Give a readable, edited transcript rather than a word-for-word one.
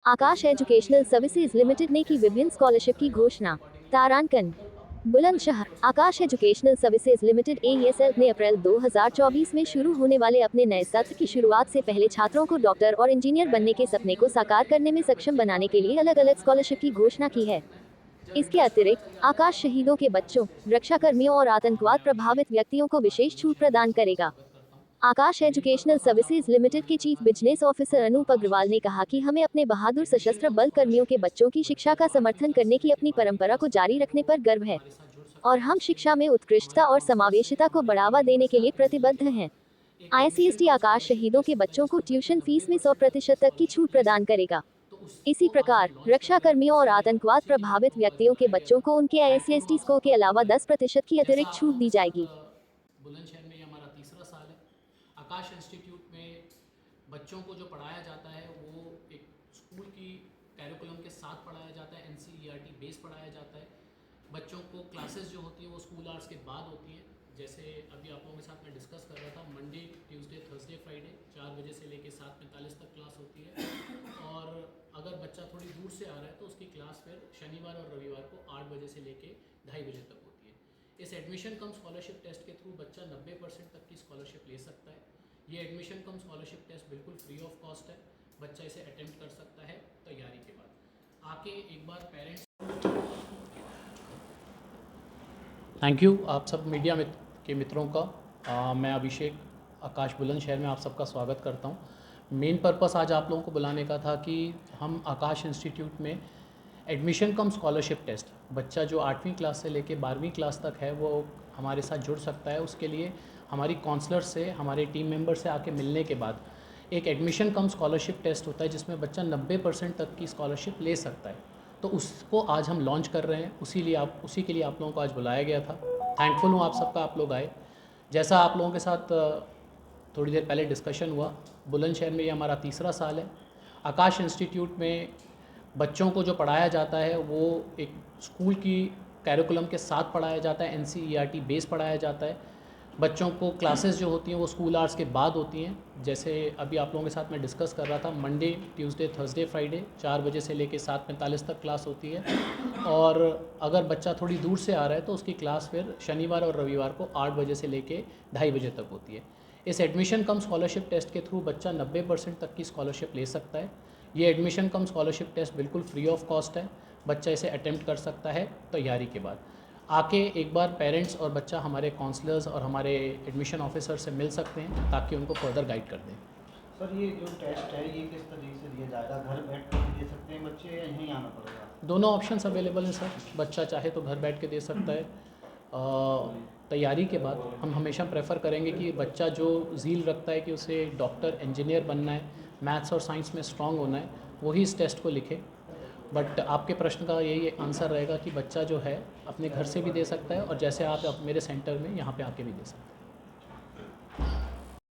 आकाश educational services limited ने की विभिन्न स्कॉलरशिप की घोषणा। तारांकन, बुलंदशहर। आकाश एजुकेशनल सर्विसेज लिमिटेड AESL ने अप्रैल 2024 में शुरू होने वाले अपने नए सत्र की शुरुआत से पहले छात्रों को डॉक्टर और इंजीनियर बनने के सपने को साकार करने में सक्षम बनाने के लिए अलग अलग स्कॉलरशिप की घोषणा की है। इसके अतिरिक्त आकाश शहीदों के बच्चों, रक्षाकर्मियों और आतंकवाद प्रभावित व्यक्तियों को विशेष छूट प्रदान करेगा। आकाश एजुकेशनल सर्विसेज लिमिटेड के chief business officer Anoop Agarwal ने कहा कि हमें अपने बहादुर सशस्त्र बल कर्मियों के बच्चों की शिक्षा का समर्थन करने की अपनी परंपरा को जारी रखने पर गर्व है और हम शिक्षा में उत्कृष्टता और समावेशिता को बढ़ावा देने के लिए प्रतिबद्ध हैं। ICST आकाश शहीदों के बच्चों को ट्यूशन फीस में 100% तक की छूट प्रदान करेगा। इसी प्रकार रक्षा कर्मियों और आतंकवाद प्रभावित व्यक्तियों के बच्चों को उनके ICST स्कोर के अलावा 10% की अतिरिक्त छूट दी जाएगी। बुलंदशहर में ये हमारा तीसरा साल है। आकाश इंस्टीट्यूट में बच्चों को जो पढ़ाया जाता है वो एक स्कूल की कैरिकुलम के साथ पढ़ाया जाता है, NCERT बेस पढ़ाया जाता है। बच्चों को क्लासेस जो होती हैं वो स्कूल आवर्स के बाद होती हैं। जैसे अभी आप लोगों के साथ मैं डिस्कस कर रहा था, मंडे, ट्यूसडे, थर्सडे, फ्राइडे 4 बजे से लेकर 7:45 तक क्लास होती है। और अगर बच्चा थोड़ी दूर से आ रहा है तो उसकी क्लास फिर शनिवार और रविवार को 8 बजे से लेकर 2:30 बजे तक होती है। इस एडमिशन कम स्कॉलरशिप टेस्ट के थ्रू बच्चा 90% तक की स्कॉलरशिप ले सकता है। ये एडमिशन कम स्कॉलरशिप टेस्ट बिल्कुल फ्री ऑफ कॉस्ट है। बच्चा इसे अटेम्प्ट कर सकता है तैयारी के बाद। आके एक बार पेरेंट्स। थैंक यू आप सब मीडिया के मित्रों का। मैं अभिषेक, आकाश बुलंदशहर में आप सबका स्वागत करता हूँ। मेन पर्पस आज आप लोगों को बुलाने का था कि हम आकाश इंस्टीट्यूट में एडमिशन कम स्कॉलरशिप टेस्ट, बच्चा जो 8वीं क्लास से लेके 12वीं क्लास तक है वो हमारे साथ जुड़ सकता है। उसके लिए हमारी काउंसलर से, हमारे टीम मेंबर से आके मिलने के बाद एक एडमिशन कम स्कॉलरशिप टेस्ट होता है जिसमें बच्चा 90% तक की स्कॉलरशिप ले सकता है। तो उसको आज हम लॉन्च कर रहे हैं, उसी के लिए आप लोगों को आज बुलाया गया था। थैंकफुल हूँ आप सबका, आप लोग आए। जैसा आप लोगों के साथ थोड़ी देर पहले डिस्कशन हुआ, बुलंदशहर में ये हमारा तीसरा साल है। आकाश इंस्टीट्यूट में बच्चों को जो पढ़ाया जाता है वो एक स्कूल की कैरिकुलम के साथ पढ़ाया जाता है, NCERT बेस पढ़ाया जाता है। बच्चों को क्लासेस जो होती हैं वो स्कूल आवर्स के बाद होती हैं। जैसे अभी आप लोगों के साथ मैं डिस्कस कर रहा था, मंडे, ट्यूसडे, थर्सडे, फ्राइडे 4 बजे से लेकर 7:45 तक क्लास होती है। और अगर बच्चा थोड़ी दूर से आ रहा है तो उसकी क्लास फिर शनिवार और रविवार को 8 बजे से लेकर 2:30 बजे तक होती है। इस एडमिशन कम स्कॉलरशिप टेस्ट के थ्रू बच्चा 90% तक की स्कॉलरशिप ले सकता है। ये एडमिशन कम स्कॉलरशिप टेस्ट बिल्कुल फ्री ऑफ कॉस्ट है। बच्चा इसे अटेम्प्ट कर सकता है तैयारी के बाद। आके एक बार पेरेंट्स और बच्चा हमारे काउंसलर्स और हमारे एडमिशन ऑफिसर से मिल सकते हैं ताकि उनको फर्दर गाइड कर दें। सर ये जो टेस्ट है ये किस तरीके से दिया जाएगा? घर बैठ कर दे सकते हैं बच्चे या यहीं आना पड़ेगा? दोनों ऑप्शंस अवेलेबल हैं सर। बच्चा चाहे तो घर बैठ के दे सकता है। तैयारी के बाद हम हमेशा प्रेफर करेंगे कि बच्चा जो ज़ील रखता है कि उसे डॉक्टर, इंजीनियर बनना है, मैथ्स और साइंस में स्ट्रांग होना है, वही इस टेस्ट को लिखे। बट आपके प्रश्न का यही आंसर रहेगा कि बच्चा जो है अपने घर से भी दे सकता है और जैसे आप मेरे सेंटर में यहाँ पे आके भी दे सकते हैं।